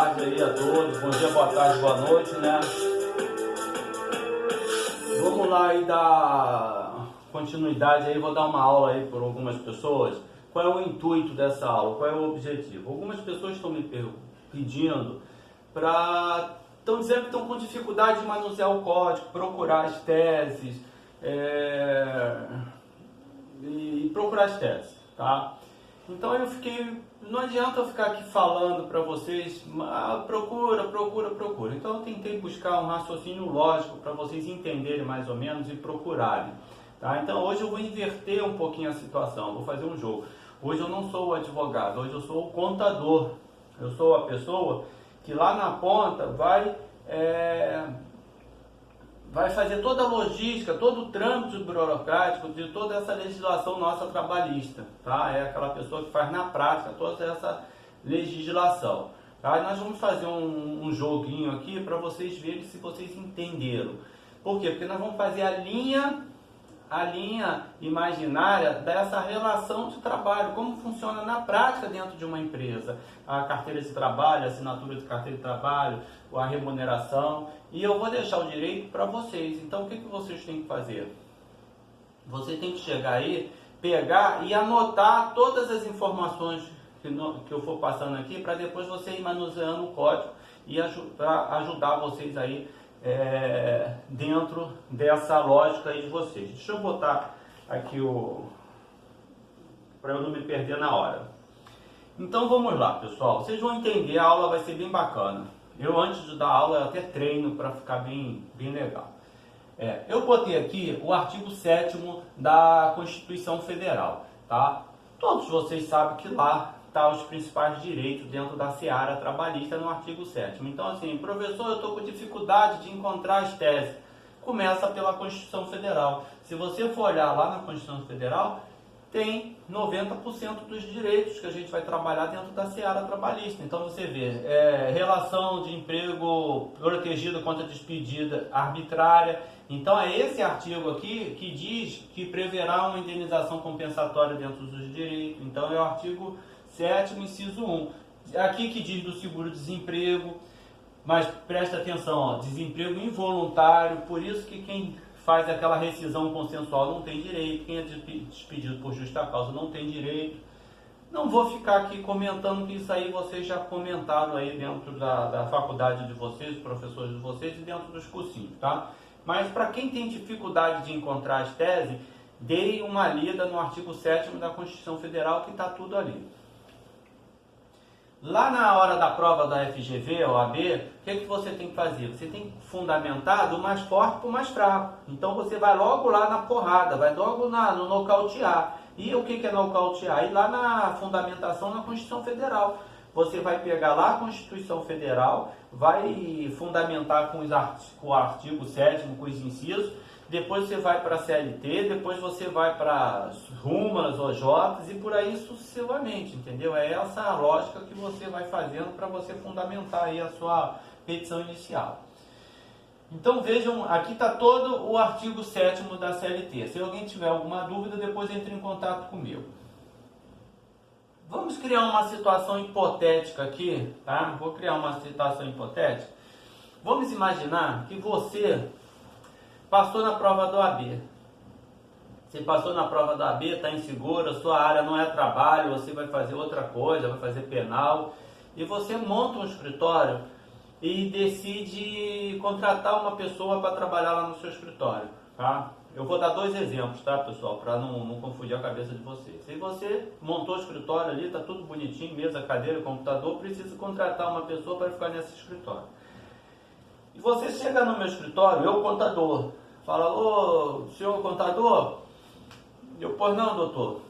tarde aí a todos, bom dia, boa tarde, boa noite, né? Vamos lá aí dar continuidade aí, vou dar uma aula aí por algumas pessoas. Qual é o intuito dessa aula? Qual é o objetivo? Algumas pessoas estão me pedindo estão dizendo que estão com dificuldade de manusear o código, procurar as teses, e procurar as teses, tá? Então não adianta eu ficar aqui falando para vocês, procura. Então eu tentei buscar um raciocínio lógico para vocês entenderem mais ou menos e procurarem, tá? Então hoje eu vou inverter um pouquinho a situação, vou fazer um jogo. Hoje eu não sou o advogado, hoje eu sou o contador. Eu sou a pessoa que lá na ponta vai fazer toda a logística, todo o trâmite burocrático de toda essa legislação nossa trabalhista, tá? É aquela pessoa que faz na prática toda essa legislação, tá? E nós vamos fazer um joguinho aqui para vocês verem se vocês entenderam. Por quê? Porque nós vamos fazer a linha imaginária dessa relação de trabalho, como funciona na prática dentro de uma empresa, a carteira de trabalho, a assinatura de carteira de trabalho, a remuneração, e eu vou deixar o direito para vocês. Então o que vocês têm que fazer? Você tem que chegar aí, pegar e anotar todas as informações que eu for passando aqui, para depois você ir manuseando o código e ajudar vocês aí dentro dessa lógica aí de vocês. Deixa eu botar aqui para eu não me perder na hora. Então vamos lá, pessoal. Vocês vão entender, a aula vai ser bem bacana. Eu antes de dar aula eu até treino para ficar bem legal. Eu botei aqui o artigo 7º da Constituição Federal, tá? Todos vocês sabem que lá tá os principais direitos dentro da seara trabalhista no artigo 7º. Então assim, professor, eu estou com dificuldade de encontrar as teses. Começa pela Constituição Federal. Se você for olhar lá na Constituição Federal, tem 90% dos direitos que a gente vai trabalhar dentro da seara trabalhista. Então você vê, relação de emprego protegida contra despedida arbitrária. Então é esse artigo aqui que diz que preverá uma indenização compensatória dentro dos direitos. Então é o artigo 7º, inciso 1. Aqui que diz do seguro-desemprego, mas presta atenção, ó, desemprego involuntário, por isso que quem faz aquela rescisão consensual não tem direito, quem é despedido por justa causa não tem direito. Não vou ficar aqui comentando, que isso aí vocês já comentaram aí dentro da faculdade de vocês, professores de vocês e dentro dos cursinhos, tá? Mas para quem tem dificuldade de encontrar as teses, dei uma lida no artigo 7º da Constituição Federal, que está tudo ali. Lá na hora da prova da FGV, OAB, o que você tem que fazer? Você tem que fundamentar do mais forte para o mais fraco. Então você vai logo lá na porrada, vai logo no nocautear. E o que é nocautear? Ir lá na fundamentação na Constituição Federal. Você vai pegar lá a Constituição Federal, vai fundamentar com o artigo 7º, com os incisos, depois você vai para a CLT, depois você vai para as RUMAS, OJs e por aí sucessivamente, entendeu? É essa a lógica que você vai fazendo para você fundamentar aí a sua petição inicial. Então vejam, aqui está todo o artigo 7º da CLT. Se alguém tiver alguma dúvida, depois entre em contato comigo. Vamos criar uma situação hipotética aqui, tá? Vou criar uma situação hipotética. Vamos imaginar que você passou na prova do OAB. Você passou na prova do OAB, está inseguro, a sua área não é trabalho, você vai fazer outra coisa, vai fazer penal, e você monta um escritório e decide contratar uma pessoa para trabalhar lá no seu escritório, tá? Eu vou dar 2 exemplos, tá, pessoal, para não confundir a cabeça de vocês. Se você montou o escritório ali, está tudo bonitinho, mesa, cadeira, computador, precisa contratar uma pessoa para ficar nesse escritório. E você chega no meu escritório, eu contador, fala: ô, senhor contador, pois não, doutor,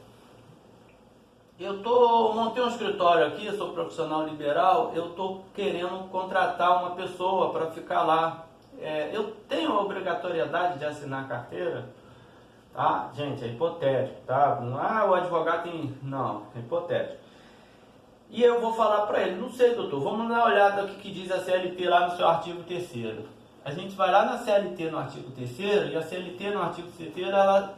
montei um escritório aqui, sou profissional liberal, eu estou querendo contratar uma pessoa para ficar lá. Eu tenho a obrigatoriedade de assinar a carteira? Tá? Gente, é hipotético, tá? O advogado tem... Não, é hipotético. E eu vou falar para ele: não sei, doutor, vamos dar uma olhada aqui que diz a CLT lá no seu artigo 3º. A gente vai lá na CLT no artigo 3º, e a CLT no artigo 3º,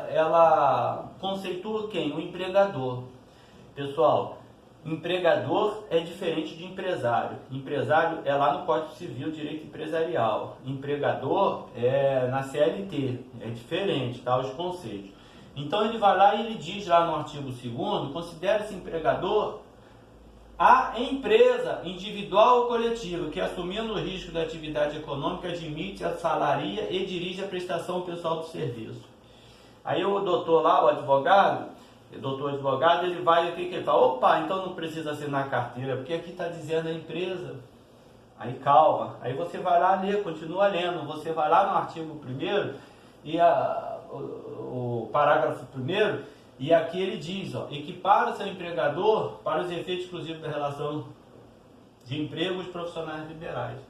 ela conceitua quem? O empregador. Pessoal, Empregador é diferente de empresário. Empresário é lá no Código Civil, direito empresarial. Empregador é na CLT, é diferente, tá? Os conceitos. Então ele vai lá e ele diz lá no artigo 2º, considera-se empregador a empresa individual ou coletiva que, assumindo o risco da atividade econômica, admite, assalaria e dirige a prestação pessoal do serviço. Aí o doutor lá, o advogado, ele vai, o que ele fala? Opa, então não precisa assinar a carteira, porque aqui está dizendo a empresa. Aí calma, aí você vai lá ler, continua lendo, você vai lá no artigo 1º e o parágrafo 1º, e aqui ele diz, ó, equipara o seu empregador para os efeitos exclusivos da relação de emprego os profissionais liberais.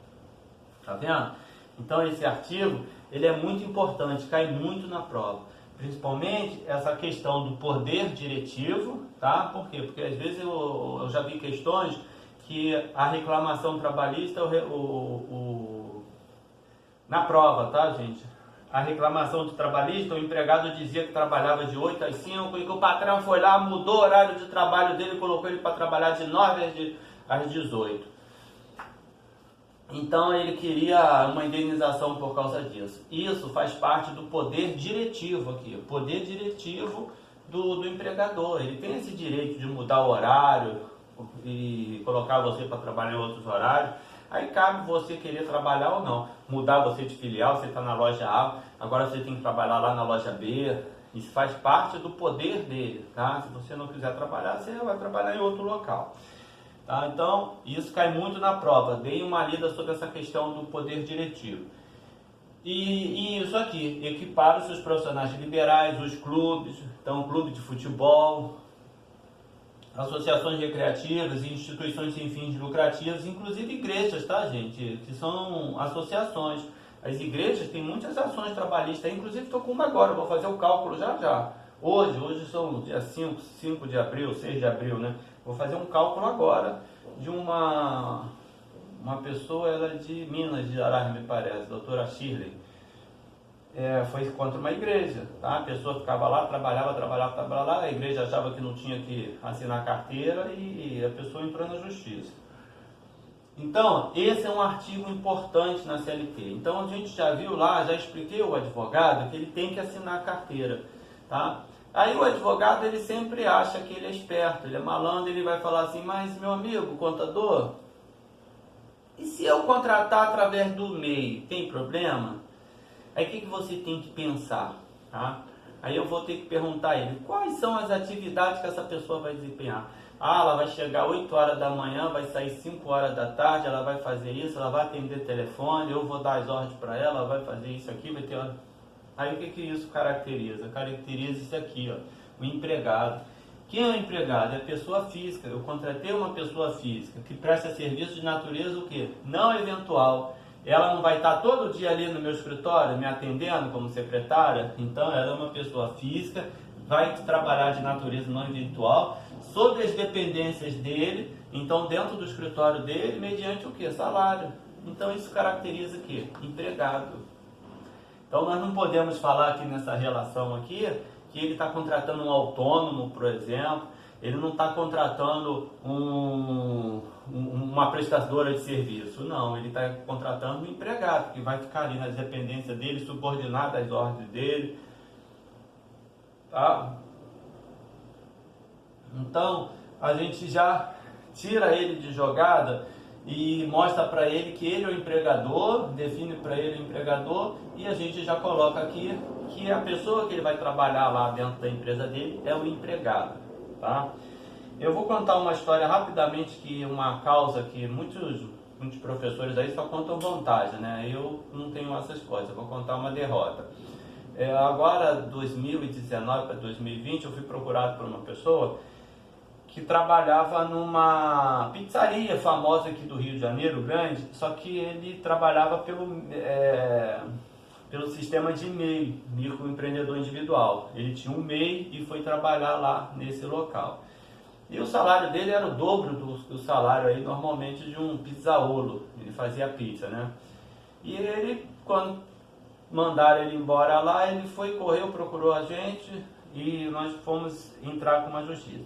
Tá vendo? Então esse artigo, ele é muito importante, cai muito na prova. Principalmente essa questão do poder diretivo, tá? Por quê? Porque às vezes eu já vi questões que a reclamação trabalhista, na prova, tá, gente? A reclamação do trabalhista, o empregado dizia que trabalhava de 8 às 5 e que o patrão foi lá, mudou o horário de trabalho dele e colocou ele para trabalhar de 9 às 18. Então ele queria uma indenização por causa disso. Isso faz parte do poder diretivo aqui, o poder diretivo do empregador. Ele tem esse direito de mudar o horário e colocar você para trabalhar em outros horários. Aí cabe você querer trabalhar ou não. Mudar você de filial, você está na loja A, agora você tem que trabalhar lá na loja B. Isso faz parte do poder dele, tá? Se você não quiser trabalhar, você vai trabalhar em outro local. Tá? Então, isso cai muito na prova. Dei uma lida sobre essa questão do poder diretivo. E isso aqui, equipara os seus profissionais liberais, os clubes, então clube de futebol, associações recreativas e instituições sem fins lucrativos, inclusive igrejas, tá, gente? Que são associações. As igrejas têm muitas ações trabalhistas, inclusive estou com uma agora, vou fazer o cálculo já. Hoje são dia 5 de abril, 6 de abril, né? Vou fazer um cálculo agora de uma pessoa, ela é de Minas Gerais, me parece, doutora Shirley. Foi contra uma igreja, tá? A pessoa ficava lá, trabalhava lá, a igreja achava que não tinha que assinar carteira e a pessoa entrou na justiça. Então, esse é um artigo importante na CLT. Então, a gente já viu lá, já expliquei ao advogado que ele tem que assinar a carteira, tá? Aí o advogado, ele sempre acha que ele é esperto, ele é malandro, ele vai falar assim, mas meu amigo, contador, e se eu contratar através do MEI, tem problema? Aí o que você tem que pensar, tá? Aí eu vou ter que perguntar a ele, quais são as atividades que essa pessoa vai desempenhar? Ela vai chegar 8 horas da manhã, vai sair 5 horas da tarde, ela vai fazer isso, ela vai atender telefone, eu vou dar as ordens para ela, ela vai fazer isso aqui, vai ter... Aí o que isso caracteriza? Caracteriza isso aqui, ó, o empregado. Quem é o empregado? É a pessoa física. Eu contratei uma pessoa física que presta serviço de natureza o quê? Não eventual. Ela não vai estar todo dia ali no meu escritório me atendendo como secretária, então ela é uma pessoa física, vai trabalhar de natureza não eventual, sob as dependências dele, então dentro do escritório dele, mediante o quê? Salário. Então isso caracteriza o quê? Empregado. Então nós não podemos falar aqui nessa relação aqui que ele está contratando um autônomo, por exemplo, ele não está contratando uma prestadora de serviço, não, ele está contratando um empregado que vai ficar ali nas dependências dele, subordinado às ordens dele, tá? Então a gente já tira ele de jogada e mostra para ele que ele é o empregador, define para ele o empregador, e a gente já coloca aqui que a pessoa que ele vai trabalhar lá dentro da empresa dele é o empregado, tá? Eu vou contar uma história rapidamente, que uma causa que muitos professores aí só contam vantagem, né? Eu não tenho essas coisas, eu vou contar uma derrota. Agora, 2019 para 2020, eu fui procurado por uma pessoa que trabalhava numa pizzaria famosa aqui do Rio de Janeiro, grande, só que ele trabalhava pelo sistema de MEI, microempreendedor individual. Ele tinha um MEI e foi trabalhar lá nesse local. E o salário dele era o dobro do salário aí, normalmente, de um pizzaolo. Ele fazia pizza, né? E ele, quando mandaram ele embora lá, ele foi, correu, procurou a gente e nós fomos entrar com uma justiça.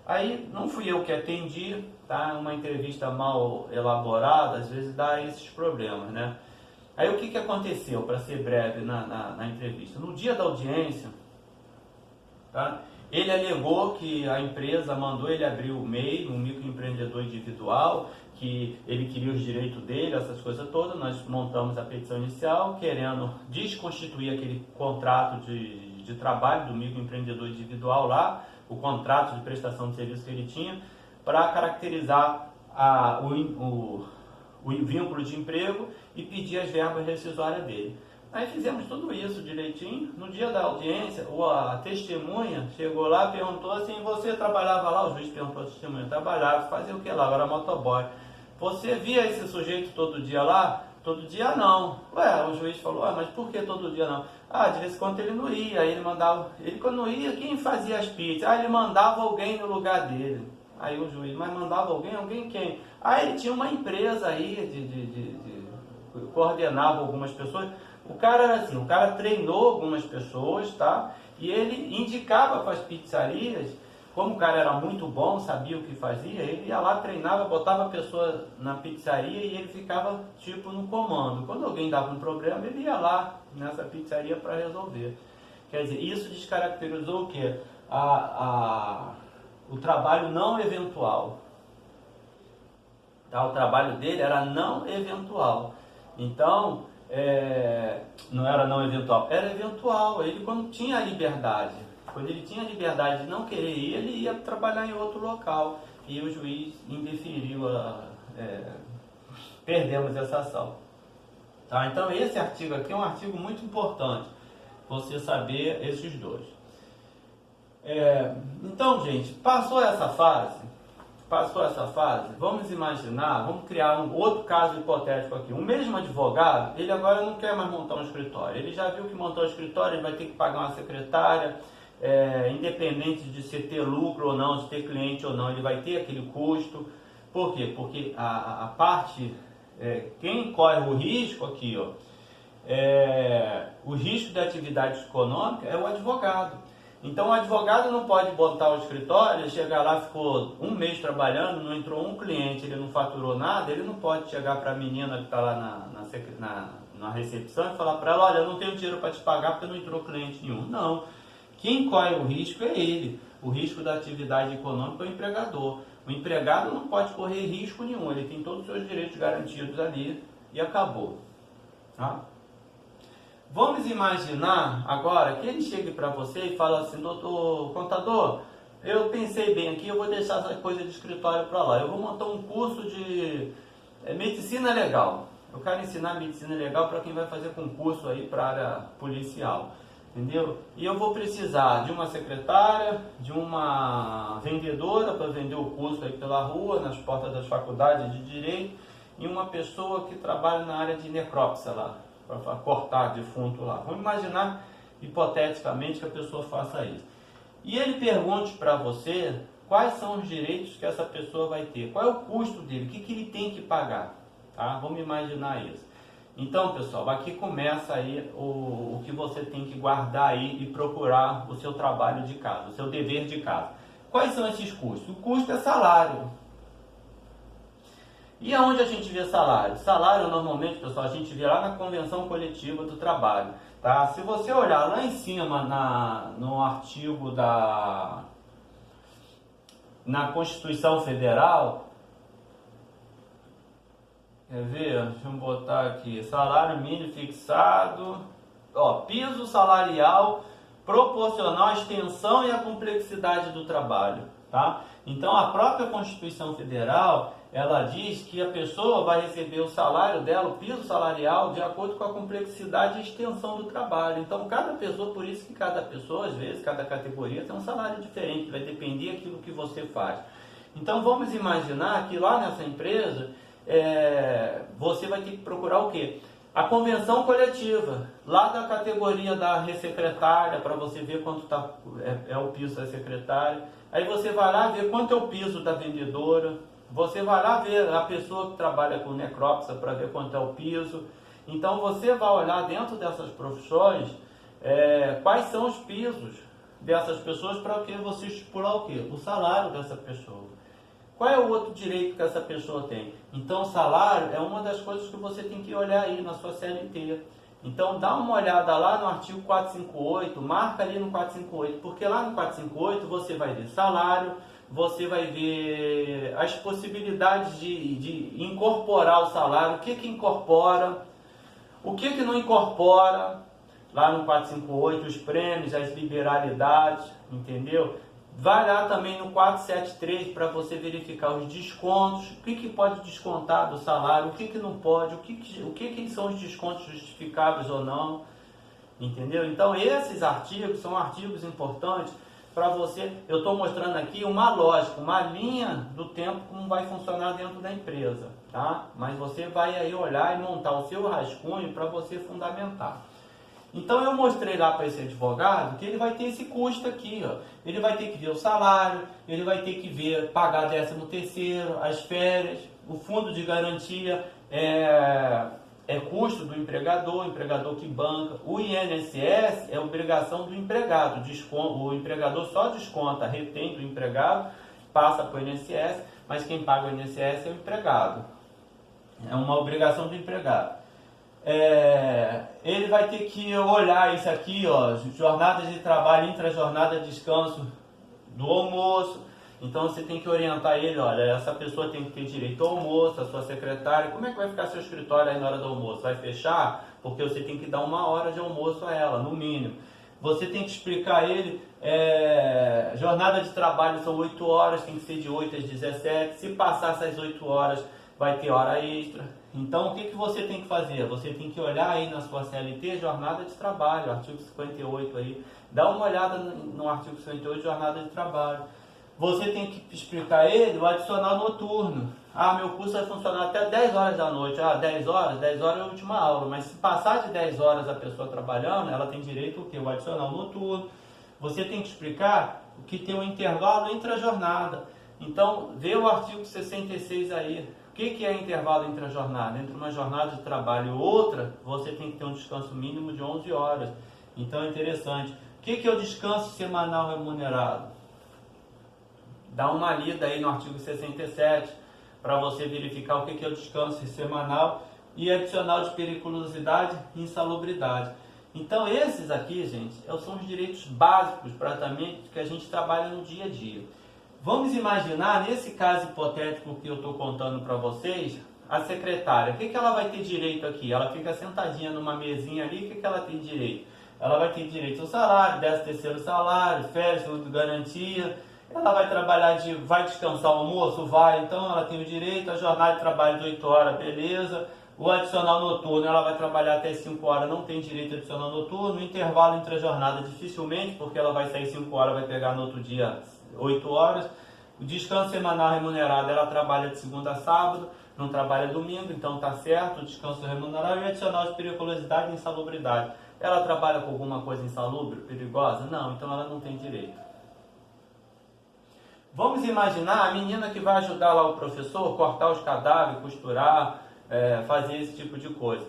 Aí não fui eu que atendi, tá? Uma entrevista mal elaborada, às vezes dá esses problemas, né? Aí o que que aconteceu, para ser breve na entrevista? No dia da audiência, tá? Ele alegou que a empresa mandou ele abrir o MEI, um microempreendedor individual, que ele queria os direitos dele, essas coisas todas. Nós montamos a petição inicial, querendo desconstituir aquele contrato de trabalho do microempreendedor individual lá, o contrato de prestação de serviço que ele tinha, para caracterizar o vínculo de emprego e pedir as verbas rescisórias dele. Aí fizemos tudo isso direitinho. No dia da audiência, a testemunha chegou lá e perguntou assim: você trabalhava lá? O juiz perguntou à testemunha: trabalhava, fazia o que lá? Agora motoboy. Você via esse sujeito todo dia lá? Todo dia não. Ué, o juiz falou: mas por que todo dia não? De vez em quando ele não ia, aí ele mandava. Ele quando não ia, quem fazia as pizzas? Ele mandava alguém no lugar dele. Aí o juiz: mas mandava alguém? Alguém quem? Ele tinha uma empresa aí coordenava algumas pessoas. O cara era assim, o cara treinou algumas pessoas, tá? E ele indicava para as pizzarias, como o cara era muito bom, sabia o que fazia, ele ia lá, treinava, botava a pessoa na pizzaria e ele ficava tipo no comando. Quando alguém dava um problema, ele ia lá nessa pizzaria para resolver. Quer dizer, isso descaracterizou o quê? O trabalho não eventual. Tá? O trabalho dele era não eventual. Então, não era não eventual, era eventual. Ele, quando tinha a liberdade, quando ele tinha a liberdade de não querer ir, ele ia trabalhar em outro local. E o juiz indeferiu, perdemos essa ação. Tá? Então esse artigo aqui é um artigo muito importante, você saber esses dois. Então, gente, passou essa fase, vamos imaginar, vamos criar um outro caso hipotético aqui. O mesmo advogado, ele agora não quer mais montar um escritório. Ele já viu que montar um escritório, ele vai ter que pagar uma secretária, independente de se ter lucro ou não, de ter cliente ou não, ele vai ter aquele custo. Por quê? Porque a parte, quem corre o risco aqui, o risco da atividade econômica é o advogado. Então o advogado não pode botar o escritório, chegar lá, ficou um mês trabalhando, não entrou um cliente, ele não faturou nada, ele não pode chegar para a menina que está lá na recepção e falar para ela: olha, eu não tenho dinheiro para te pagar porque não entrou cliente nenhum. Não. Quem corre o risco é ele. O risco da atividade econômica é o empregador. O empregado não pode correr risco nenhum, ele tem todos os seus direitos garantidos ali e acabou. Tá? Vamos imaginar agora que ele chegue para você e fala assim: doutor contador, eu pensei bem aqui, eu vou deixar essa coisa de escritório para lá, eu vou montar um curso de medicina legal. Eu quero ensinar medicina legal para quem vai fazer concurso aí para a área policial, entendeu? E eu vou precisar de uma secretária, de uma vendedora para vender o curso aí pela rua, nas portas das faculdades de direito, e uma pessoa que trabalha na área de necrópsia lá, para cortar defunto lá. Vamos imaginar, hipoteticamente, que a pessoa faça isso. E ele pergunte para você quais são os direitos que essa pessoa vai ter, qual é o custo dele, o que ele tem que pagar. Tá? Vamos imaginar isso. Então, pessoal, aqui começa aí o que você tem que guardar aí e procurar o seu trabalho de casa, o seu dever de casa. Quais são esses custos? O custo é salário. E aonde a gente vê salário? Salário, normalmente, pessoal, a gente vê lá na Convenção Coletiva do Trabalho. Tá? Se você olhar lá em cima no artigo na Constituição Federal, quer ver? Deixa eu botar aqui, salário mínimo fixado, piso salarial proporcional à extensão e à complexidade do trabalho. Tá? Então a própria Constituição Federal, ela diz que a pessoa vai receber o salário dela, o piso salarial, de acordo com a complexidade e extensão do trabalho. Então cada pessoa, por isso que cada pessoa, às vezes, cada categoria tem um salário diferente, vai depender daquilo que você faz. Então vamos imaginar que lá nessa empresa, você vai ter que procurar o quê? A convenção coletiva, lá da categoria da secretária, para você ver quanto é o piso da secretária. Aí você vai lá ver quanto é o piso da vendedora. Você vai lá ver a pessoa que trabalha com necrópsia para ver quanto é o piso. Então você vai olhar dentro dessas profissões quais são os pisos dessas pessoas para que você estipular o quê? O salário dessa pessoa. Qual é o outro direito que essa pessoa tem? Então, o salário é uma das coisas que você tem que olhar aí na sua CLT. Então, dá uma olhada lá no artigo 458, marca ali no 458, porque lá no 458 você vai ver salário, você vai ver as possibilidades de incorporar o salário, o que incorpora, o que não incorpora, lá no 458, os prêmios, as liberalidades, entendeu? Vai lá também no 473 para você verificar os descontos, o que pode descontar do salário, o que não pode, o que são os descontos justificáveis ou não, entendeu? Então esses artigos são artigos importantes para você. Eu estou mostrando aqui uma lógica, uma linha do tempo como vai funcionar dentro da empresa, tá? Mas você vai aí olhar e montar o seu rascunho para você fundamentar. Então eu mostrei lá para esse advogado que ele vai ter esse custo aqui, ó. Ele vai ter que ver o salário, ele vai ter que ver, pagar 13º, as férias, o fundo de garantia é custo do empregador, o empregador que banca. O INSS é obrigação do empregado, o empregador só desconta, retém do empregado, passa para o INSS, mas quem paga o INSS é o empregado. É uma obrigação do empregado. Ele vai ter que olhar isso aqui, ó, jornadas de trabalho, intra-jornada de descanso do almoço. Então você tem que orientar ele, olha, essa pessoa tem que ter direito ao almoço, a sua secretária, como é que vai ficar seu escritório aí na hora do almoço? Vai fechar? Porque você tem que dar 1 hora de almoço a ela, no mínimo. Você tem que explicar a ele, jornada de trabalho são 8 horas, tem que ser de 8 às 17, se passar essas 8 horas vai ter hora extra. Então, o que você tem que fazer? Você tem que olhar aí na sua CLT, jornada de trabalho, artigo 58 aí. Dá uma olhada no artigo 58, jornada de trabalho. Você tem que explicar a ele o adicional noturno. Ah, meu curso vai funcionar até 10 horas da noite. Ah, 10 horas é a última aula. Mas se passar de 10 horas a pessoa trabalhando, ela tem direito ao quê? O adicional noturno. Você tem que explicar o que tem um intervalo entre a jornada. Então, vê o artigo 66 aí. O que é intervalo entre a jornada? Entre uma jornada de trabalho e outra, você tem que ter um descanso mínimo de 11 horas. Então é interessante. O que é o descanso semanal remunerado? Dá uma lida aí no artigo 67 para você verificar o que é o descanso semanal e adicional de periculosidade e insalubridade. Então esses aqui, gente, são os direitos básicos praticamente que a gente trabalha no dia a dia. Vamos imaginar, nesse caso hipotético que eu estou contando para vocês, a secretária, o que ela vai ter direito aqui? Ela fica sentadinha numa mesinha ali, o que ela tem direito? Ela vai ter direito ao salário, 13º salário, férias, fundo de garantia, ela vai trabalhar, vai descansar o almoço? Vai, então ela tem o direito, a jornada de trabalho de 8 horas, beleza. O adicional noturno, ela vai trabalhar até 5 horas, não tem direito a adicional noturno. O intervalo entre a jornada, dificilmente, porque ela vai sair 5 horas, vai pegar no outro dia 8 horas. O descanso semanal remunerado, ela trabalha de segunda a sábado, não trabalha domingo, então tá certo. O descanso remunerado e adicional de periculosidade e insalubridade. Ela trabalha com alguma coisa insalubre, perigosa? Não, então ela não tem direito. Vamos imaginar a menina que vai ajudar lá o professor, cortar os cadáveres, costurar, fazer esse tipo de coisa.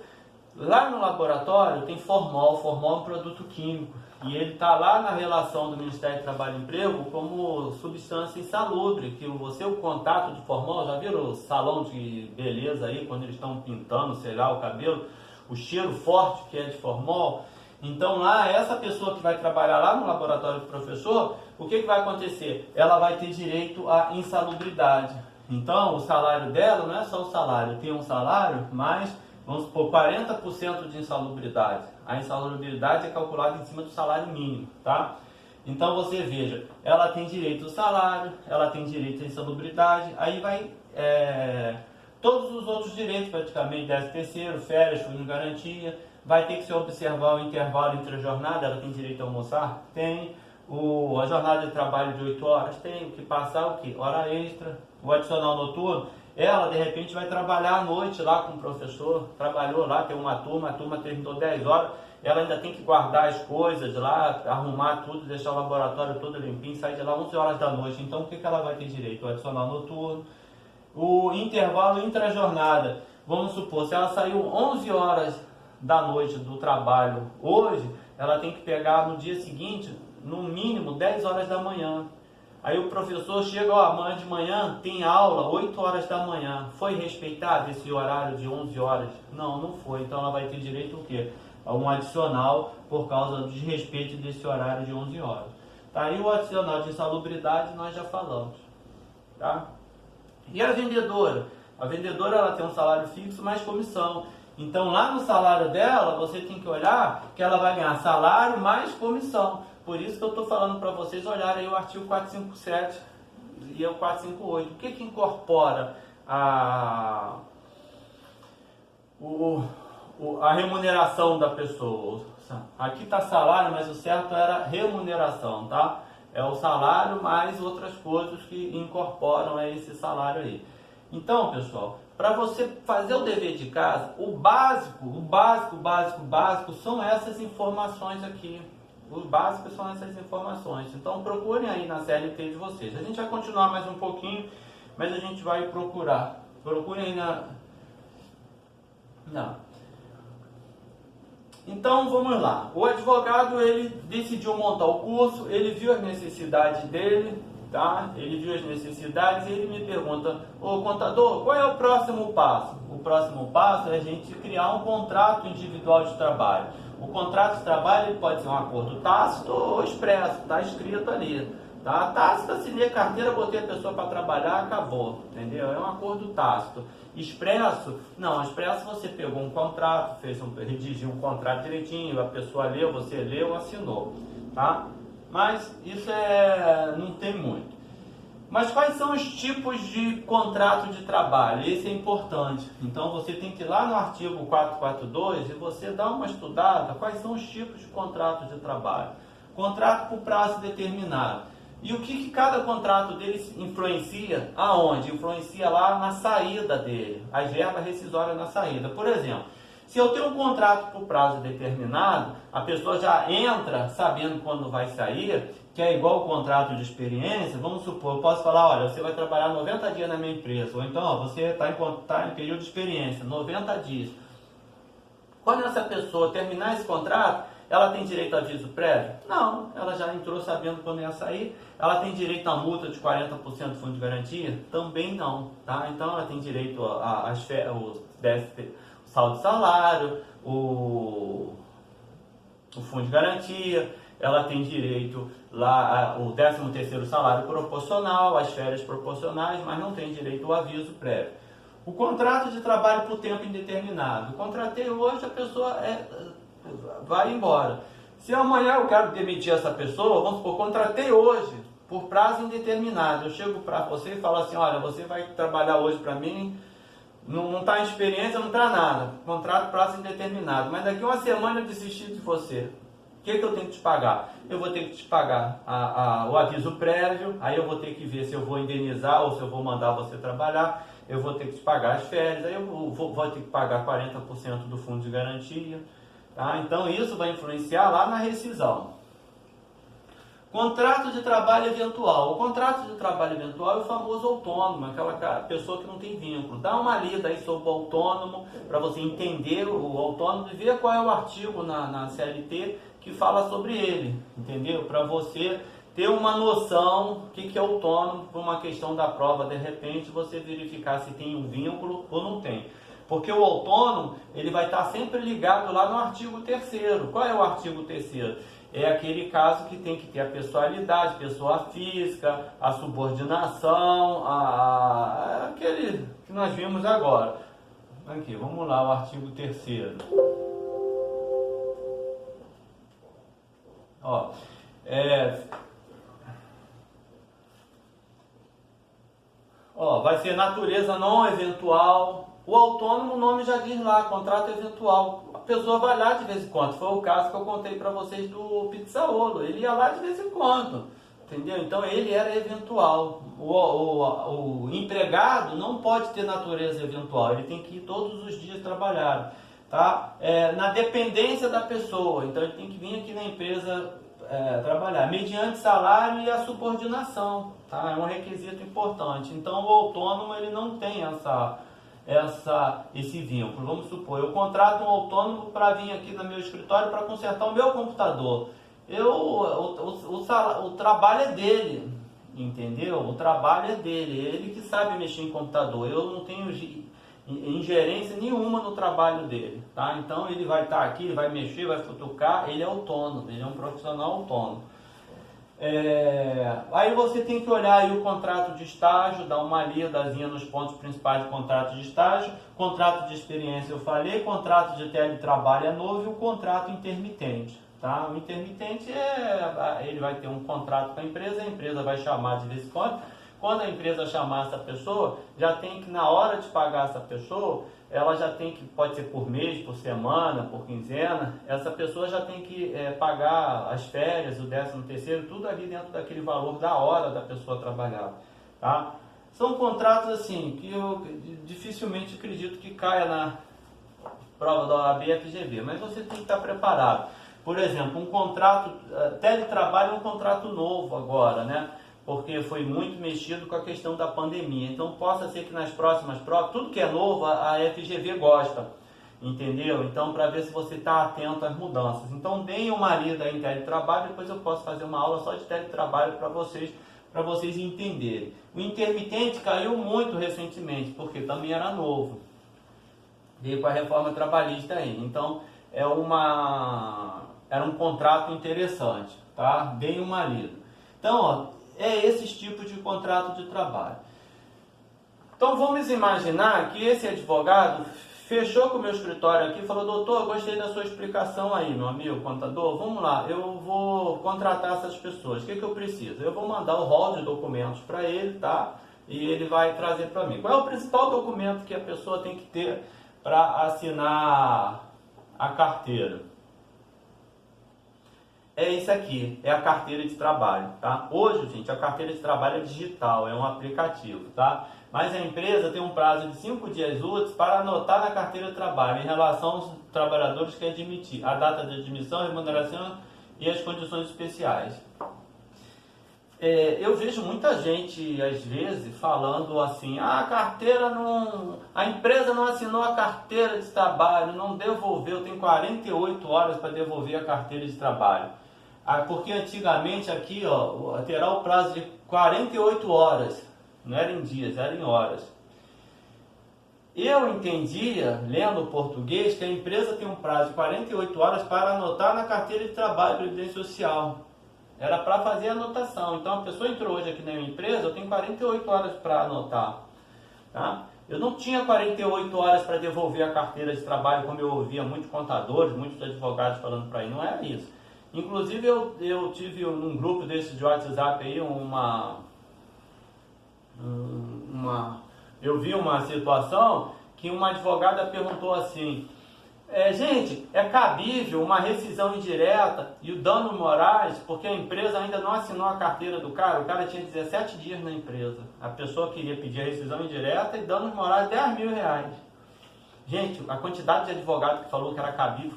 Lá no laboratório tem formol. Formol é um produto químico e ele está lá na relação do Ministério do Trabalho e Emprego como substância insalubre, que o contato de formol, já viram o salão de beleza aí, quando eles estão pintando, sei lá, o cabelo, o cheiro forte que é de formol. Então lá, essa pessoa que vai trabalhar lá no laboratório do professor, o que vai acontecer? Ela vai ter direito à insalubridade. Então o salário dela não é só o salário, tem um salário mais, vamos supor, 40% de insalubridade. A insalubridade é calculada em cima do salário mínimo, tá? Então você veja, ela tem direito ao salário, ela tem direito à insalubridade, aí vai todos os outros direitos praticamente, 13º, férias, fundo de garantia, vai ter que se observar o intervalo entre a jornada, ela tem direito a almoçar? Tem. A jornada de trabalho de 8 horas? Tem. O que passar, o que? Hora extra. O adicional noturno, ela de repente vai trabalhar à noite lá com o professor, trabalhou lá, tem uma turma, a turma terminou 10 horas, ela ainda tem que guardar as coisas lá, arrumar tudo, deixar o laboratório todo limpinho, sair de lá 11 horas da noite. Então o que ela vai ter direito? O adicional noturno. O intervalo intra-jornada, vamos supor, se ela saiu 11 horas da noite do trabalho hoje, ela tem que pegar no dia seguinte, no mínimo 10 horas da manhã. Aí o professor chega, ó, amanhã de manhã tem aula 8 horas da manhã. Foi respeitado esse horário de 11 horas? Não, não foi. Então ela vai ter direito ao quê? A um adicional por causa do desrespeito desse horário de 11 horas. Tá? E o adicional de insalubridade nós já falamos. Tá? E a vendedora? A vendedora ela tem um salário fixo mais comissão. Então lá no salário dela você tem que olhar que ela vai ganhar salário mais comissão. Por isso que eu estou falando para vocês olharem aí o artigo 457 e o 458. O que incorpora a remuneração da pessoa? Aqui está salário, mas o certo era remuneração, tá? É o salário mais outras coisas que incorporam a esse salário aí. Então, pessoal, para você fazer o dever de casa, o básico são essas informações aqui. Os básicos são essas informações. Então procurem aí na CLT de vocês. A gente vai continuar mais um pouquinho, mas a gente vai procurar. Procurem aí Não. Então vamos lá. O advogado ele decidiu montar o curso, ele viu as necessidades dele, tá? Ele viu as necessidades e ele me pergunta: ô contador, qual é o próximo passo? O próximo passo é a gente criar um contrato individual de trabalho. O contrato de trabalho ele pode ser um acordo tácito ou expresso, está escrito ali. Tá? Tácito, assinei carteira, botei a pessoa para trabalhar, acabou, entendeu? É um acordo tácito. Expresso, não, expresso você pegou um contrato, redigiu um contrato direitinho, a pessoa leu, você leu, assinou, tá? Mas isso não tem muito. Mas quais são os tipos de contrato de trabalho? Esse é importante. Então você tem que ir lá no artigo 442 e você dá uma estudada quais são os tipos de contrato de trabalho. Contrato por prazo determinado. E o que cada contrato deles influencia? Aonde? Influencia lá na saída dele, as verbas rescisórias na saída. Por exemplo, se eu tenho um contrato por prazo determinado, a pessoa já entra sabendo quando vai sair, que é igual o contrato de experiência. Vamos supor, eu posso falar, olha, você vai trabalhar 90 dias na minha empresa, ou então, ó, você está em período de experiência, 90 dias. Quando essa pessoa terminar esse contrato, ela tem direito a aviso prévio? Não, ela já entrou sabendo quando ia sair. Ela tem direito a multa de 40% do fundo de garantia? Também não, tá? Então ela tem direito o saldo de salário, o fundo de garantia, ela tem direito lá o 13º salário proporcional, as férias proporcionais, mas não tem direito ao aviso prévio. O contrato de trabalho por tempo indeterminado. Contratei hoje, a pessoa vai embora. Se amanhã eu quero demitir essa pessoa, vamos supor, contratei hoje por prazo indeterminado. Eu chego para você e falo assim, olha, você vai trabalhar hoje para mim, não está em experiência, não está nada. Contrato prazo indeterminado. Mas daqui uma semana eu desisti de você. O que eu tenho que te pagar? Eu vou ter que te pagar o aviso prévio, aí eu vou ter que ver se eu vou indenizar ou se eu vou mandar você trabalhar. Eu vou ter que te pagar as férias, aí eu vou ter que pagar 40% do fundo de garantia. Tá? Então isso vai influenciar lá na rescisão. Contrato de trabalho eventual. O contrato de trabalho eventual é o famoso autônomo, aquela pessoa que não tem vínculo. Dá uma lida aí sobre o autônomo, para você entender o autônomo e ver qual é o artigo na CLT que fala sobre ele, entendeu? Para você ter uma noção do que é autônomo, por uma questão da prova, de repente você verificar se tem um vínculo ou não tem. Porque o autônomo, ele vai estar sempre ligado lá no artigo 3º. Qual é o artigo 3º? É aquele caso que tem que ter a pessoalidade, pessoa física, a subordinação, aquele que nós vimos agora. Aqui, vamos lá, o artigo 3º. Ó, vai ser natureza não eventual. O autônomo, o nome já diz lá, contrato eventual. A pessoa vai lá de vez em quando. Foi o caso que eu contei para vocês do Pizzaolo. Ele ia lá de vez em quando, entendeu? Então ele era eventual. O empregado não pode ter natureza eventual. Ele tem que ir todos os dias trabalhar, tá? Na dependência da pessoa. Então ele tem que vir aqui na empresa trabalhar mediante salário e a subordinação, tá? É um requisito importante. Então o autônomo ele não tem esse vínculo. Vamos supor, eu contrato um autônomo para vir aqui no meu escritório para consertar o meu computador. o trabalho é dele, entendeu? O trabalho é dele, ele que sabe mexer em computador. Eu não tenho ingerência nenhuma no trabalho dele, tá? Então ele vai estar aqui, ele vai mexer, vai futucar, ele é autônomo, ele é um profissional autônomo. Aí você tem que olhar aí o contrato de estágio, dar uma lidazinha nos pontos principais do contrato de estágio. Contrato de experiência eu falei, contrato de teletrabalho é novo e o contrato intermitente, tá? O intermitente ele vai ter um contrato com a empresa vai chamar de vez em quando. Quando a empresa chamar essa pessoa, já tem que, na hora de pagar essa pessoa, ela já tem que, pode ser por mês, por semana, por quinzena, essa pessoa já tem que pagar as férias, o 13º, tudo ali dentro daquele valor da hora da pessoa trabalhar, tá? São contratos assim, que eu dificilmente acredito que caia na prova da OAB e FGV, mas você tem que estar preparado. Por exemplo, um contrato, teletrabalho é um contrato novo agora, né? Porque foi muito mexido com a questão da pandemia. Então, possa ser que nas próximas provas, tudo que é novo, a FGV gosta, entendeu? Então, para ver se você está atento às mudanças. Então, deem uma lida em teletrabalho, depois eu posso fazer uma aula só de teletrabalho para vocês entenderem. O intermitente caiu muito recentemente, porque também era novo. Veio com a reforma trabalhista aí. Então, era um contrato interessante, tá? Deem uma lida. Então, ó, é esses tipos de contrato de trabalho. Então vamos imaginar que esse advogado fechou com o meu escritório aqui e falou: doutor, gostei da sua explicação aí, meu amigo contador, vamos lá, eu vou contratar essas pessoas, o que eu preciso? Eu vou mandar o rol de documentos para ele, tá? E ele vai trazer para mim. Qual é o principal documento que a pessoa tem que ter para assinar a carteira? É isso aqui, é a carteira de trabalho, tá? Hoje, gente, a carteira de trabalho é digital, é um aplicativo, tá? Mas a empresa tem um prazo de 5 dias úteis para anotar na carteira de trabalho em relação aos trabalhadores que admitir, a data de admissão, remuneração e as condições especiais. Eu vejo muita gente, às vezes, falando assim: a carteira não... a empresa não assinou a carteira de trabalho, não devolveu, tem 48 horas para devolver a carteira de trabalho. Porque antigamente aqui, ó, terá o prazo de 48 horas, não era em dias, era em horas. Eu entendia, lendo o português, que a empresa tem um prazo de 48 horas para anotar na carteira de trabalho e previdência social. Era para fazer a anotação. Então a pessoa entrou hoje aqui na minha empresa, eu tenho 48 horas para anotar, tá? Eu não tinha 48 horas para devolver a carteira de trabalho, como eu ouvia muitos contadores, muitos advogados falando para aí, não era isso. Inclusive eu tive num grupo desse de WhatsApp aí eu vi uma situação que uma advogada perguntou assim: gente, é cabível uma rescisão indireta e o dano morais, porque a empresa ainda não assinou a carteira do cara, o cara tinha 17 dias na empresa, a pessoa queria pedir a rescisão indireta e danos morais R$10.000. Gente, a quantidade de advogado que falou que era cabível,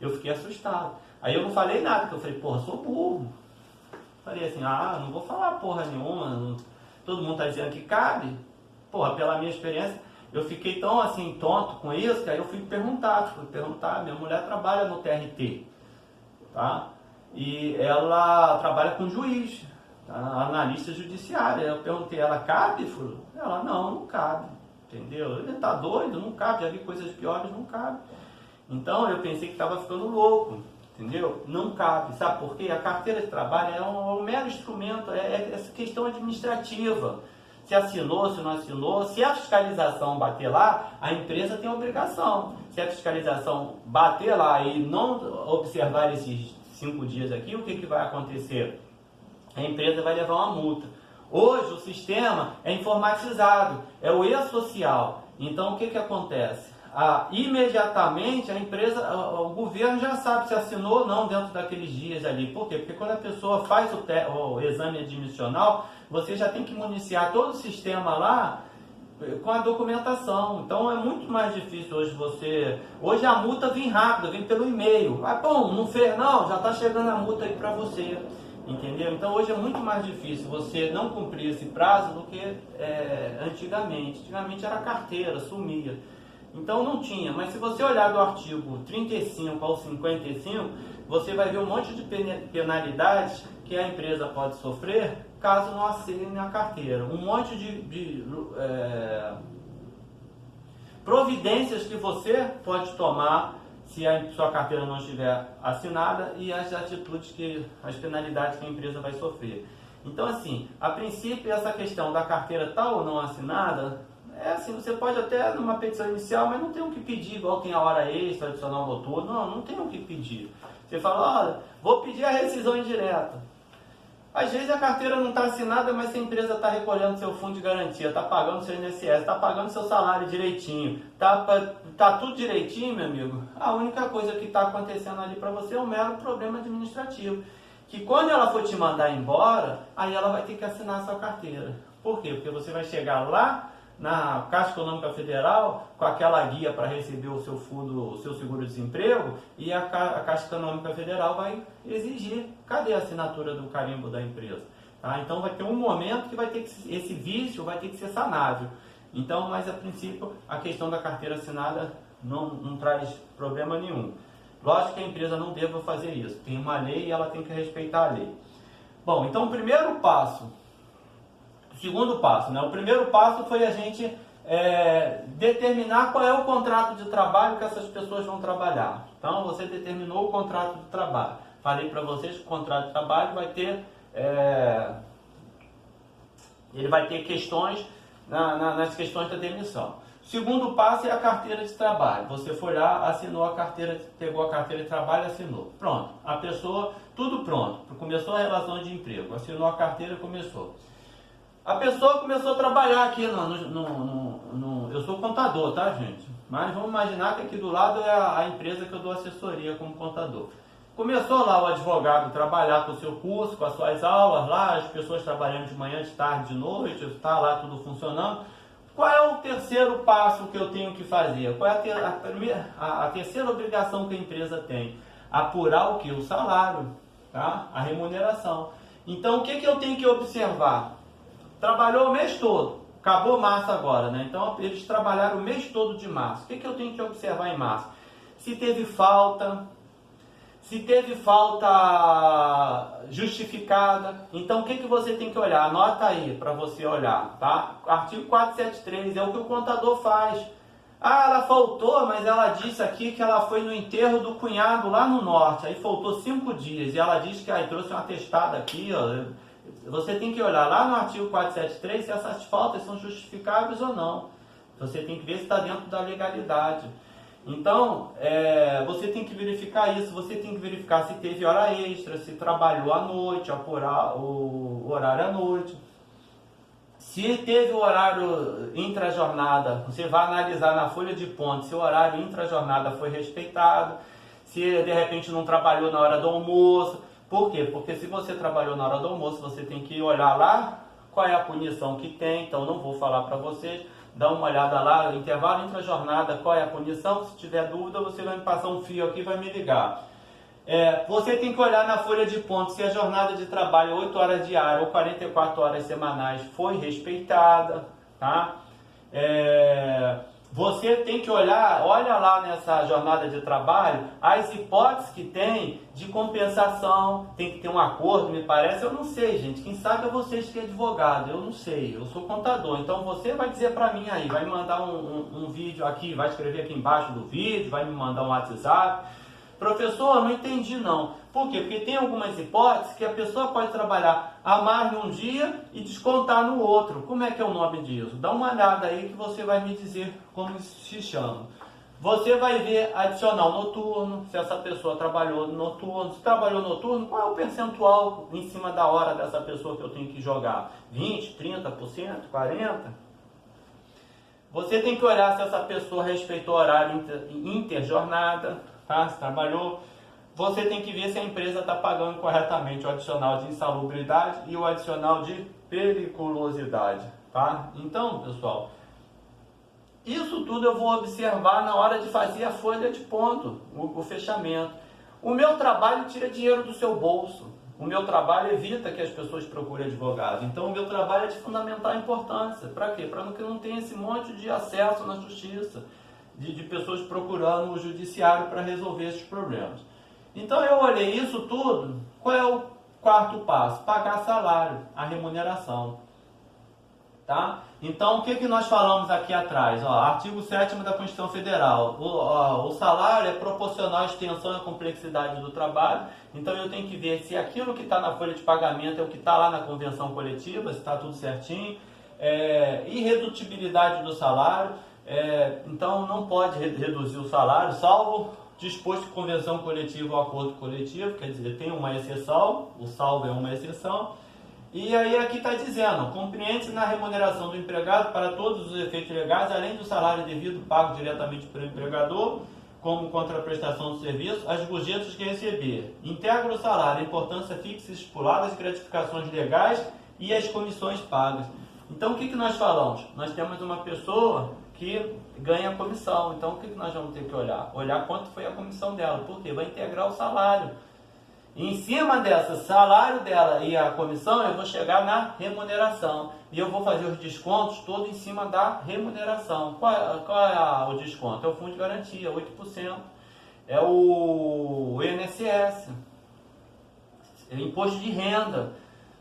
eu fiquei assustado. Aí eu não falei nada, porque eu falei: porra, sou burro. Falei assim: não vou falar porra nenhuma, todo mundo tá dizendo que cabe. Porra, pela minha experiência, eu fiquei tão assim, tonto com isso, que aí eu fui perguntar, minha mulher trabalha no TRT, tá? E ela trabalha com juiz, tá? Analista judiciária. Eu perguntei: ela cabe, Fulano? Ela: não cabe, entendeu? Ele tá doido, não cabe, já vi coisas piores, não cabe. Então eu pensei que estava ficando louco, entendeu? Não cabe, sabe por quê? A carteira de trabalho é um mero instrumento, é essa questão administrativa. Se assinou, se não assinou, se a fiscalização bater lá, a empresa tem obrigação. Se a fiscalização bater lá e não observar esses 5 dias aqui, o que vai acontecer? A empresa vai levar uma multa. Hoje o sistema é informatizado, é o e-social. Então o que acontece? Imediatamente a empresa, o governo já sabe se assinou ou não dentro daqueles dias ali. Por quê? Porque quando a pessoa faz o exame admissional, você já tem que municiar todo o sistema lá com a documentação. Então é muito mais difícil hoje a multa vem rápida, vem pelo e-mail. Bom, não fez não, já está chegando a multa aí para você. Entendeu? Então hoje é muito mais difícil você não cumprir esse prazo do que antigamente. Antigamente era carteira, sumia. Então não tinha, mas se você olhar do artigo 35 ao 55, você vai ver um monte de penalidades que a empresa pode sofrer caso não assine a carteira. Um monte de providências que você pode tomar se a sua carteira não estiver assinada e as atitudes as penalidades que a empresa vai sofrer. Então assim, a princípio essa questão da carteira tal ou não assinada, assim, você pode até numa petição inicial, mas não tem o que pedir, igual tem a hora extra, adicional noturno, não tem o que pedir. Você fala, olha, vou pedir a rescisão indireta. Às vezes a carteira não está assinada, mas se a empresa está recolhendo seu fundo de garantia, está pagando seu INSS, está pagando seu salário direitinho, tá tudo direitinho, meu amigo, a única coisa que está acontecendo ali para você é um mero problema administrativo. Que quando ela for te mandar embora, aí ela vai ter que assinar a sua carteira. Por quê? Porque você vai chegar lá na Caixa Econômica Federal com aquela guia para receber o seu fundo, o seu seguro-desemprego, e a Caixa Econômica Federal vai exigir, cadê a assinatura do carimbo da empresa? Tá? Então vai ter um momento que vai ter que, esse vício vai ter que ser sanável. Então, mas a princípio a questão da carteira assinada não traz problema nenhum. Lógico que a empresa não deva fazer isso. Tem uma lei e ela tem que respeitar a lei. Bom, então o primeiro passo, o segundo passo, né? O primeiro passo foi a gente determinar qual é o contrato de trabalho que essas pessoas vão trabalhar. Então você determinou o contrato de trabalho. Falei para vocês que o contrato de trabalho vai ter, ele vai ter questões nas questões da demissão. O segundo passo é a carteira de trabalho. Você foi lá, assinou a carteira, pegou a carteira de trabalho e assinou. Pronto, a pessoa, tudo pronto. Começou a relação de emprego, assinou a carteira e começou. A pessoa começou a trabalhar aqui eu sou contador, tá, gente? Mas vamos imaginar que aqui do lado é a empresa que eu dou assessoria como contador. Começou lá o advogado a trabalhar com o seu curso, com as suas aulas lá, as pessoas trabalhando de manhã, de tarde, de noite, está lá tudo funcionando. Qual é o terceiro passo que eu tenho que fazer? Qual é a terceira obrigação que a empresa tem? Apurar o que? O salário, tá? A remuneração. Então, o que eu tenho que observar? Trabalhou o mês todo, acabou março agora, né? Então, eles trabalharam o mês todo de março. O que eu tenho que observar em março? Se teve falta justificada. Então, o que você tem que olhar? Anota aí para você olhar, tá? Artigo 473 é o que o contador faz. Ah, ela faltou, mas ela disse aqui que ela foi no enterro do cunhado lá no norte. Aí faltou 5 dias e ela disse que trouxe um atestado aqui, ó. Você tem que olhar lá no artigo 473 se essas faltas são justificáveis ou não. Você tem que ver se está dentro da legalidade. Então, você tem que verificar isso, você tem que verificar se teve hora extra, se trabalhou à noite, apurar o horário à noite. Se teve o horário intrajornada, você vai analisar na folha de ponto se o horário intrajornada foi respeitado, se de repente não trabalhou na hora do almoço. Por quê? Porque se você trabalhou na hora do almoço, você tem que olhar lá qual é a punição que tem. Então, não vou falar para vocês. Dá uma olhada lá, intervalo intra-jornada, qual é a punição. Se tiver dúvida, você vai me passar um fio aqui e vai me ligar. Você tem que olhar na folha de ponto se a jornada de trabalho 8 horas diárias ou 44 horas semanais foi respeitada, tá? Você tem que olha lá nessa jornada de trabalho, as hipóteses que tem de compensação, tem que ter um acordo, me parece, eu não sei, gente, quem sabe é vocês que é advogado, eu não sei, eu sou contador, então você vai dizer para mim aí, vai me mandar um vídeo aqui, vai escrever aqui embaixo do vídeo, vai me mandar um WhatsApp. Professor, não entendi não. Por quê? Porque tem algumas hipóteses que a pessoa pode trabalhar a mais num dia e descontar no outro. Como é que é o nome disso? Dá uma olhada aí que você vai me dizer como isso se chama. Você vai ver adicional noturno, se essa pessoa trabalhou noturno. Se trabalhou noturno, qual é o percentual em cima da hora dessa pessoa que eu tenho que jogar? 20%, 30%, 40%? Você tem que olhar se essa pessoa respeitou o horário interjornada. Tá? Se trabalhou, você tem que ver se a empresa está pagando corretamente o adicional de insalubridade e o adicional de periculosidade, tá? Então, pessoal, isso tudo eu vou observar na hora de fazer a folha de ponto, o fechamento. O meu trabalho tira dinheiro do seu bolso. O meu trabalho evita que as pessoas procurem advogado. Então, o meu trabalho é de fundamental importância. Para quê? Para que não tenha esse monte de acesso na justiça. de pessoas procurando o judiciário para resolver esses problemas. Então eu olhei isso tudo, qual é o quarto passo? Pagar salário, a remuneração. Tá? Então o que nós falamos aqui atrás? Artigo 7º da Constituição Federal. O salário é proporcional à extensão e à complexidade do trabalho. Então eu tenho que ver se aquilo que está na folha de pagamento é o que está lá na convenção coletiva, se está tudo certinho. Irredutibilidade do salário. Então não pode reduzir o salário, salvo disposto em convenção coletiva ou acordo coletivo, quer dizer, tem uma exceção, o salvo é uma exceção. E aí aqui está dizendo, compreende-se na remuneração do empregado para todos os efeitos legais, além do salário devido pago diretamente pelo empregador, como contraprestação do serviço, as gorjetas que receber. Integra o salário, a importância fixa estipulada, as gratificações legais e as comissões pagas. Então o que nós falamos? Nós temos uma pessoa que ganha comissão. Então o que nós vamos ter que olhar? Olhar quanto foi a comissão dela, porque vai integrar o salário. E em cima dessa salário dela e a comissão, eu vou chegar na remuneração. E eu vou fazer os descontos todos em cima da remuneração. Qual é o desconto? É o fundo de garantia, 8%. É o INSS. É o imposto de renda.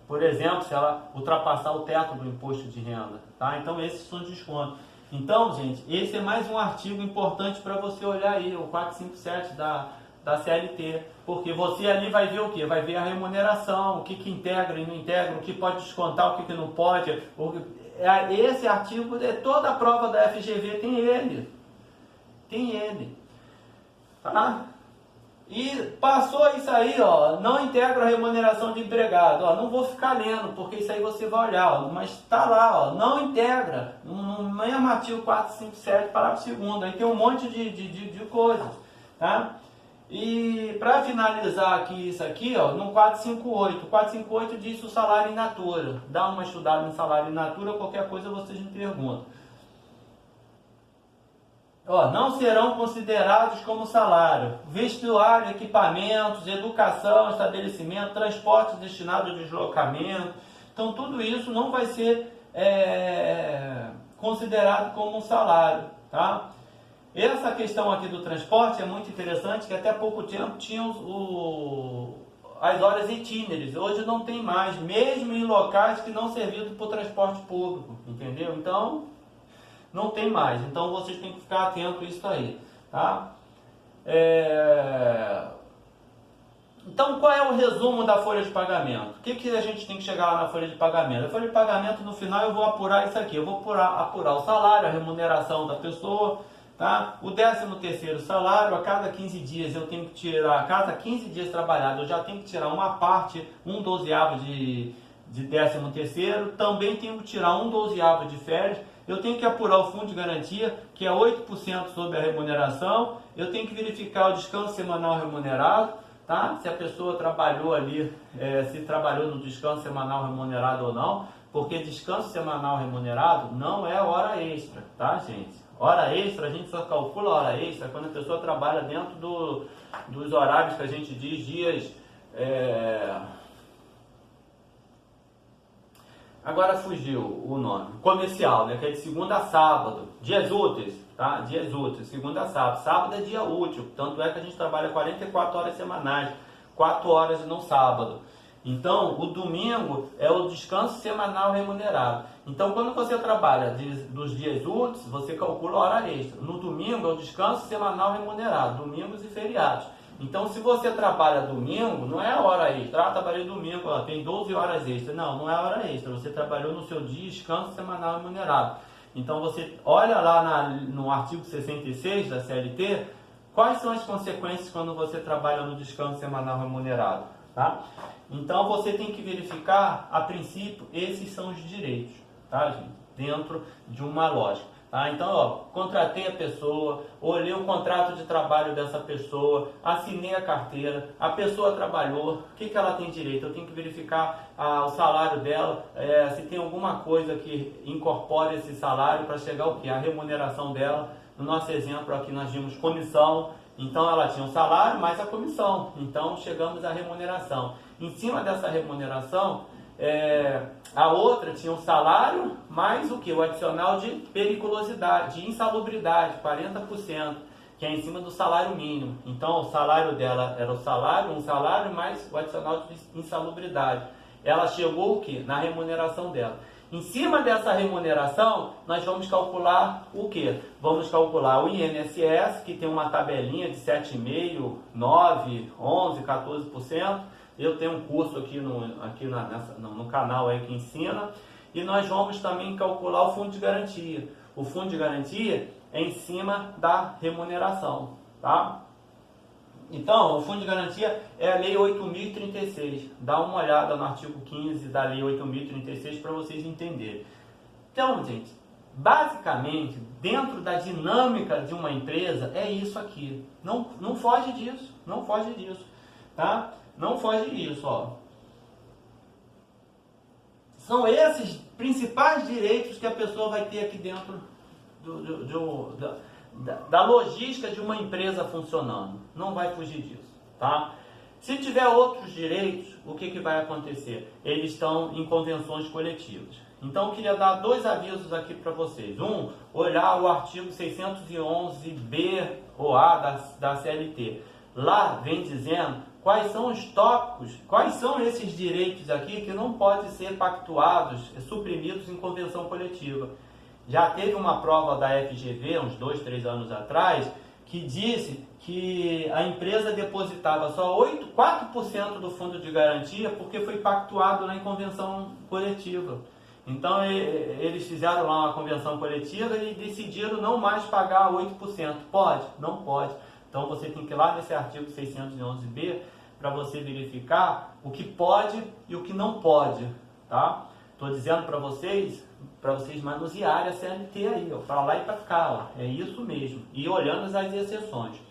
Por exemplo, se ela ultrapassar o teto do imposto de renda. Tá? Então esses são descontos. Então, gente, esse é mais um artigo importante para você olhar aí, o 457 da CLT, porque você ali vai ver o que? Vai ver a remuneração, o que integra e não integra, o que pode descontar, o que não pode. Esse artigo, toda a prova da FGV tem ele. Tem ele. Tá? E passou isso aí, não integra a remuneração de empregado. Não vou ficar lendo, porque isso aí você vai olhar, mas está lá, não integra. No mesmo artigo 457, parágrafo 2º, aí tem um monte de coisas. Tá? E para finalizar aqui isso aqui, no 458. O 458 diz o salário in natura. Dá uma estudada no salário in natura, qualquer coisa vocês me perguntam. Não serão considerados como salário vestuário, equipamentos, educação, estabelecimento, transporte destinado ao deslocamento. Então tudo isso não vai ser considerado como um salário, tá? Essa questão aqui do transporte é muito interessante, que até pouco tempo tinha as horas itinerárias. Hoje não tem mais, mesmo em locais que não serviam para o transporte público, entendeu? Então, não tem mais. Então, vocês têm que ficar atentos a isso aí, tá? Então, qual é o resumo da folha de pagamento? O que a gente tem que chegar lá na folha de pagamento? A folha de pagamento, no final, eu vou apurar isso aqui. Eu vou apurar o salário, a remuneração da pessoa, tá? O 13º salário, a cada 15 dias eu tenho que tirar, a cada 15 dias trabalhados, eu já tenho que tirar uma parte, 1/12 de 13º, também tenho que tirar 1/12 de férias, eu tenho que apurar o fundo de garantia, que é 8% sobre a remuneração, eu tenho que verificar o descanso semanal remunerado, tá? Se a pessoa trabalhou ali, se trabalhou no descanso semanal remunerado ou não, porque descanso semanal remunerado não é hora extra, tá, gente? Hora extra, a gente só calcula a hora extra quando a pessoa trabalha dentro dos horários que a gente diz, dias... Agora fugiu o nome. Comercial, né? Que é de segunda a sábado. Dias úteis, tá? Dias úteis, segunda a sábado. Sábado é dia útil, tanto é que a gente trabalha 44 horas semanais, 4 horas no sábado. Então, o domingo é o descanso semanal remunerado. Então, quando você trabalha dos dias úteis, você calcula a hora extra. No domingo é o descanso semanal remunerado, domingos e feriados. Então, se você trabalha domingo, não é a hora extra. Trabalhei domingo, tem 12 horas extras. Não, não é a hora extra. Você trabalhou no seu dia descanso semanal remunerado. Então, você olha lá no artigo 66 da CLT, quais são as consequências quando você trabalha no descanso semanal remunerado, tá? Então, você tem que verificar, a princípio, esses são os direitos, tá, gente? Dentro de uma lógica. Tá? Então, contratei a pessoa, olhei o contrato de trabalho dessa pessoa, assinei a carteira, a pessoa trabalhou, o que ela tem direito? Eu tenho que verificar o salário dela, se tem alguma coisa que incorpore esse salário para chegar ao que? A remuneração dela. No nosso exemplo aqui nós vimos comissão, então ela tinha um salário mais a comissão, então chegamos à remuneração. Em cima dessa remuneração, A outra tinha um salário mais o que? O adicional de periculosidade, de insalubridade, 40%, que é em cima do salário mínimo. Então o salário dela era um salário mais o adicional de insalubridade. Ela chegou o que? Na remuneração dela. Em cima dessa remuneração, nós vamos calcular o que? Vamos calcular o INSS, que tem uma tabelinha de 7,5%, 9%, 11%, 14%. Eu tenho um curso aqui no canal aí que ensina. E nós vamos também calcular o fundo de garantia. O fundo de garantia é em cima da remuneração, tá? Então, o fundo de garantia é a Lei 8.036. Dá uma olhada no artigo 15 da Lei 8.036 para vocês entenderem. Então, gente, basicamente, dentro da dinâmica de uma empresa, é isso aqui. Não foge disso, não foge disso, tá? Não foge disso, ó. São esses principais direitos que a pessoa vai ter aqui dentro da logística de uma empresa funcionando. Não vai fugir disso, tá? Se tiver outros direitos, o que vai acontecer? Eles estão em convenções coletivas. Então, eu queria dar dois avisos aqui para vocês. Olhar o artigo 611B ou A da CLT. Lá vem dizendo quais são os tópicos, quais são esses direitos aqui que não podem ser pactuados, suprimidos em convenção coletiva. Já teve uma prova da FGV, uns 2, 3 anos atrás, que disse que a empresa depositava só 4% do fundo de garantia porque foi pactuado lá em convenção coletiva. Então eles fizeram lá uma convenção coletiva e decidiram não mais pagar 8%. Pode? Não pode. Então você tem que ir lá nesse artigo 611B para você verificar o que pode e o que não pode, tá? Estou dizendo para vocês manusearem a CLT aí, para lá e para cá, ó. É isso mesmo. E olhando as exceções.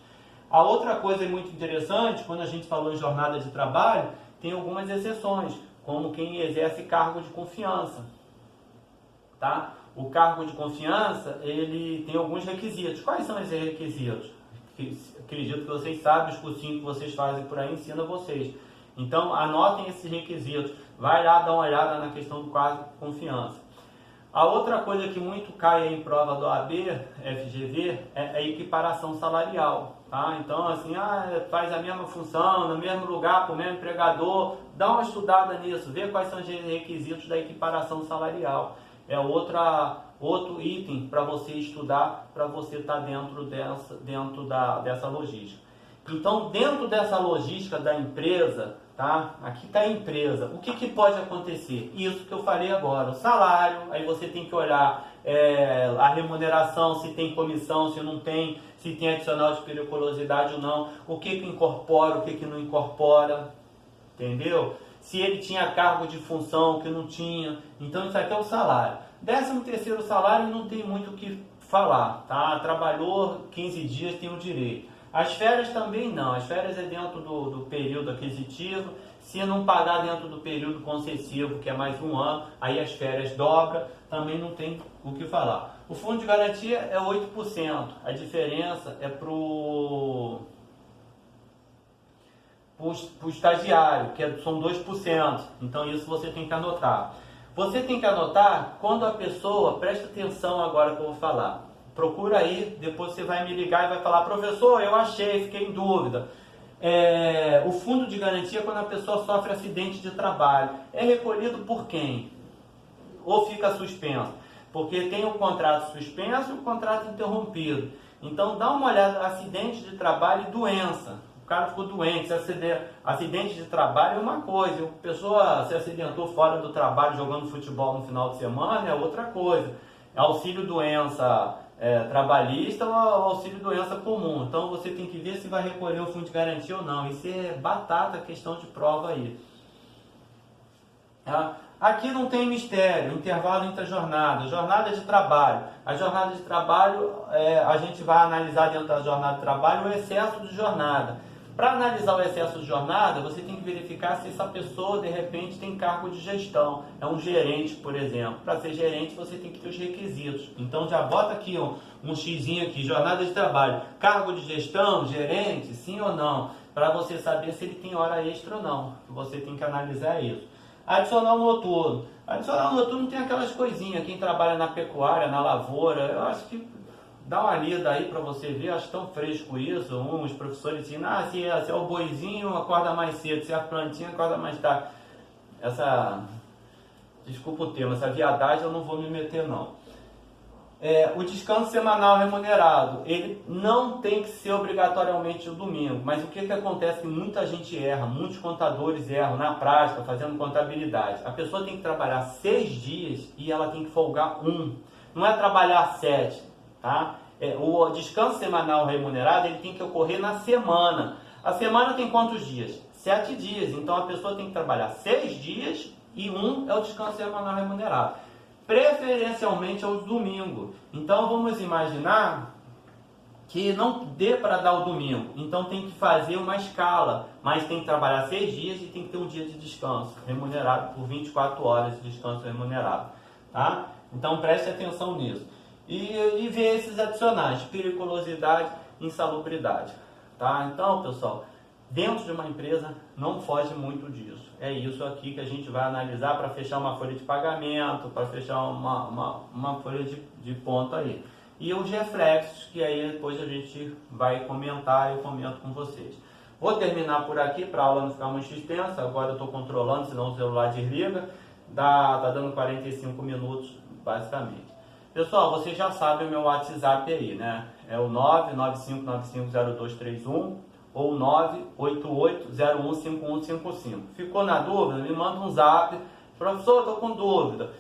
A outra coisa muito interessante, quando a gente falou em jornada de trabalho, tem algumas exceções, como quem exerce cargo de confiança, tá? O cargo de confiança, ele tem alguns requisitos. Quais são esses requisitos? Acredito que vocês sabem, os cursinhos que vocês fazem por aí ensinam vocês. Então, anotem esses requisitos. Vai lá dar uma olhada na questão do cargo de confiança. A outra coisa que muito cai em prova do OAB, FGV, é a equiparação salarial. Tá? Então, assim, faz a mesma função, no mesmo lugar, para o mesmo empregador. Dá uma estudada nisso, vê quais são os requisitos da equiparação salarial. É outro item para você estudar, para você estar dentro dessa logística. Então, dentro dessa logística da empresa, tá? Aqui está a empresa. O que pode acontecer? Isso que eu falei agora. O salário, aí você tem que olhar a remuneração, se tem comissão, se não tem, se tem adicional de periculosidade ou não, o que incorpora, o que não incorpora, entendeu? Se ele tinha cargo de função, o que não tinha. Então, isso aqui é o salário. 13º salário não tem muito o que falar, tá? Trabalhou 15 dias, tem o direito. As férias também não, as férias é dentro do período aquisitivo. Se não pagar dentro do período concessivo, que é mais um ano, aí as férias dobram, também não tem o que falar. O fundo de garantia é 8%, a diferença é para o estagiário, são 2%, então isso você tem que anotar. Você tem que anotar quando a pessoa, presta atenção agora que eu vou falar. Procura aí, depois você vai me ligar e vai falar, professor, eu achei, fiquei em dúvida. O fundo de garantia, quando a pessoa sofre acidente de trabalho, é recolhido por quem? Ou fica suspenso? Porque tem o contrato suspenso e o contrato interrompido. Então dá uma olhada, acidente de trabalho e doença. O cara ficou doente, acidente de trabalho é uma coisa, a pessoa se acidentou fora do trabalho jogando futebol no final de semana é outra coisa. Auxílio doença trabalhista ou auxílio doença comum. Então você tem que ver se vai recolher o fundo de garantia ou não. Isso é batata, questão de prova aí. Aqui não tem mistério, intervalo entre a jornada de trabalho. A jornada de trabalho, a gente vai analisar dentro da jornada de trabalho o excesso de jornada. Para analisar o excesso de jornada, você tem que verificar se essa pessoa, de repente, tem cargo de gestão. É um gerente, por exemplo. Para ser gerente, você tem que ter os requisitos. Então, já bota aqui um xizinho aqui, jornada de trabalho. Cargo de gestão, gerente, sim ou não? Para você saber se ele tem hora extra ou não. Você tem que analisar isso. Adicional noturno. Adicional noturno tem aquelas coisinhas, quem trabalha na pecuária, na lavoura, eu acho que dá uma lida aí para você ver, acho tão fresco isso. Uns professores ensinam, se é o boizinho, acorda mais cedo, se é a plantinha, acorda mais tarde. Desculpa o termo, essa viadagem eu não vou me meter não. O descanso semanal remunerado, ele não tem que ser obrigatoriamente o domingo, mas o que acontece? Que muita gente erra, muitos contadores erram na prática, fazendo contabilidade. A pessoa tem que trabalhar 6 dias e ela tem que folgar 1. Não é trabalhar 7, tá? O descanso semanal remunerado, ele tem que ocorrer na semana. A semana tem quantos dias? 7 dias, então a pessoa tem que trabalhar 6 dias e 1 é o descanso semanal remunerado. Preferencialmente aos domingos. Então vamos imaginar que não dê para dar o domingo. Então tem que fazer uma escala, mas tem que trabalhar 6 dias e tem que ter um dia de descanso remunerado por 24 horas de descanso remunerado, tá? Então preste atenção nisso. E ver esses adicionais, periculosidade, insalubridade, tá? Então, pessoal, dentro de uma empresa não foge muito disso. É isso aqui que a gente vai analisar para fechar uma folha de pagamento, para fechar uma folha de ponto aí. E os reflexos, que aí depois a gente vai comentar e eu comento com vocês. Vou terminar por aqui para a aula não ficar muito extensa. Agora eu estou controlando, senão o celular desliga. Tá dando 45 minutos, basicamente. Pessoal, vocês já sabem o meu WhatsApp aí, né? É o 995950231 ou 988015155. Ficou na dúvida? Me manda um zap. Professor, estou com dúvida.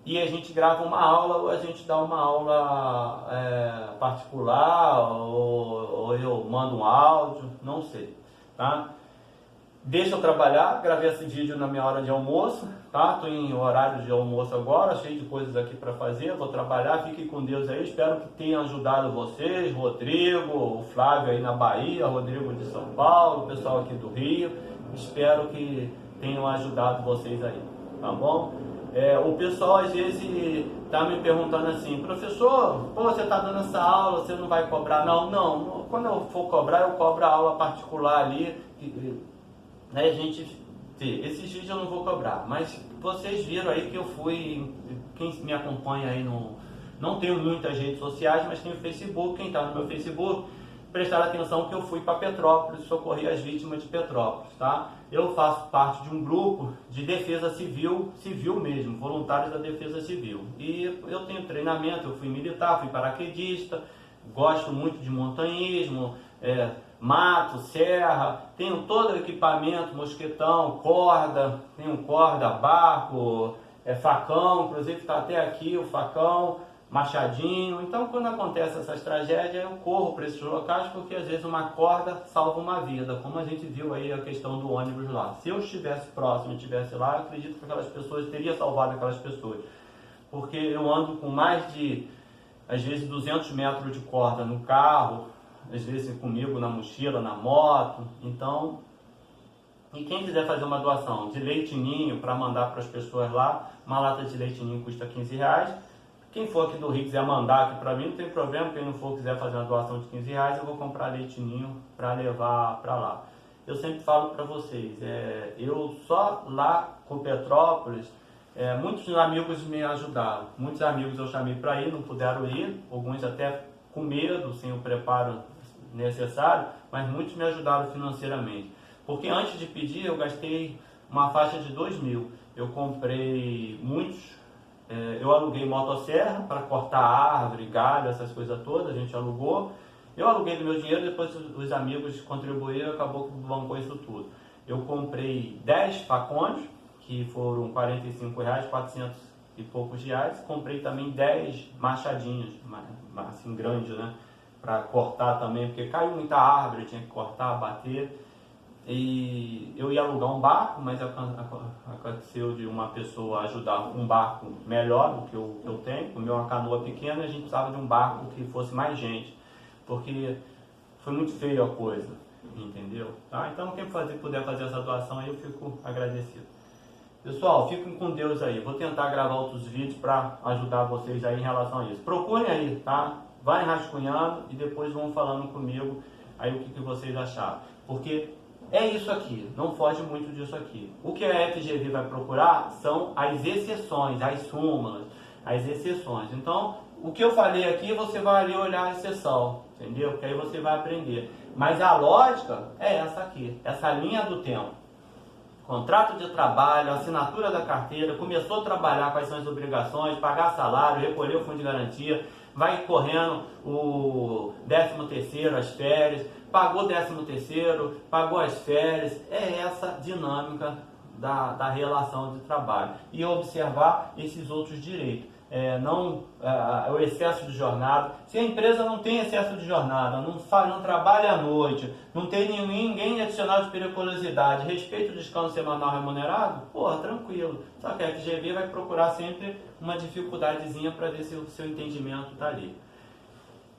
E a gente grava uma aula ou a gente dá uma aula particular ou eu mando um áudio, não sei, tá? Deixa eu trabalhar, gravei esse vídeo na minha hora de almoço, tá? Estou em horário de almoço agora, cheio de coisas aqui para fazer, vou trabalhar, fiquem com Deus aí, espero que tenha ajudado vocês, Rodrigo, o Flávio aí na Bahia, Rodrigo de São Paulo, o pessoal aqui do Rio, espero que tenham ajudado vocês aí, tá bom? O pessoal às vezes está me perguntando assim, professor, pô, você está dando essa aula, você não vai cobrar? Não, quando eu for cobrar, eu cobro a aula particular ali, a gente vê. Esses vídeos eu não vou cobrar, mas vocês viram aí que eu fui, quem me acompanha aí não tenho muitas redes sociais, mas tenho o Facebook, quem está no meu Facebook, prestar atenção que eu fui para Petrópolis, socorrer as vítimas de Petrópolis, tá? Eu faço parte de um grupo de defesa civil mesmo, voluntários da defesa civil, e eu tenho treinamento, eu fui militar, fui paraquedista, gosto muito de montanhismo, mato, serra, tenho todo o equipamento, mosquetão, corda, barco, facão, inclusive está até aqui o facão, machadinho. Então quando acontece essas tragédias eu corro para esses locais porque às vezes uma corda salva uma vida, como a gente viu aí a questão do ônibus lá. Se eu estivesse próximo, estivesse lá, eu acredito que aquelas pessoas, teria salvado aquelas pessoas, porque eu ando com mais de, às vezes, 200 metros de corda no carro, às vezes comigo na mochila, na moto. Então, e quem quiser fazer uma doação de leite ninho para mandar para as pessoas lá, uma lata de leite ninho custa R$15. Quem for aqui do Rio quiser mandar aqui para mim, não tem problema. Quem não for quiser fazer uma doação de R$15, eu vou comprar leite ninho para levar para lá. Eu sempre falo para vocês, eu só lá com Petrópolis, muitos amigos me ajudaram. Muitos amigos eu chamei para ir, não puderam ir, alguns até com medo, sem o preparo necessário, mas muitos me ajudaram financeiramente. Porque antes de pedir eu gastei uma faixa de 2.000. Eu comprei eu aluguei motosserra para cortar árvore, galho, essas coisas todas, a gente alugou. Eu aluguei do meu dinheiro, depois os amigos contribuíram, acabou que bancou isso tudo. Eu comprei 10 facões, que foram R$45, 400 e poucos reais. Comprei também 10 machadinhos, assim grande, né? Para cortar também, porque caiu muita árvore, tinha que cortar, bater. E eu ia alugar um barco, mas aconteceu de uma pessoa ajudar um barco melhor do que eu tenho. O meu é uma canoa pequena, a gente precisava de um barco que fosse mais gente, porque foi muito feio a coisa, entendeu? Tá? Então quem puder fazer essa doação aí, eu fico agradecido. Pessoal, fiquem com Deus aí. Vou tentar gravar outros vídeos para ajudar vocês aí em relação a isso. Procurem aí, tá? Vai rascunhando e depois vão falando comigo aí o que vocês acharam. Porque é isso aqui, não foge muito disso aqui. O que a FGV vai procurar são as exceções, as súmulas, as exceções. Então, o que eu falei aqui, você vai ali olhar a exceção, entendeu? Porque aí você vai aprender. Mas a lógica é essa aqui, essa linha do tempo. Contrato de trabalho, assinatura da carteira, começou a trabalhar, quais são as obrigações, pagar salário, recolher o fundo de garantia, vai correndo o 13º, as férias, pagou o 13º, pagou as férias, é essa dinâmica da relação de trabalho. E observar esses outros direitos. O excesso de jornada. Se a empresa não tem excesso de jornada, não trabalha à noite, não tem ninguém adicional de periculosidade, respeita o descanso semanal remunerado, porra, tranquilo. Só que a FGV vai procurar sempre uma dificuldadezinha para ver se o seu entendimento está ali.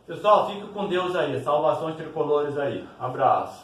Pessoal, fique com Deus aí. Salvações tricolores aí. Abraço.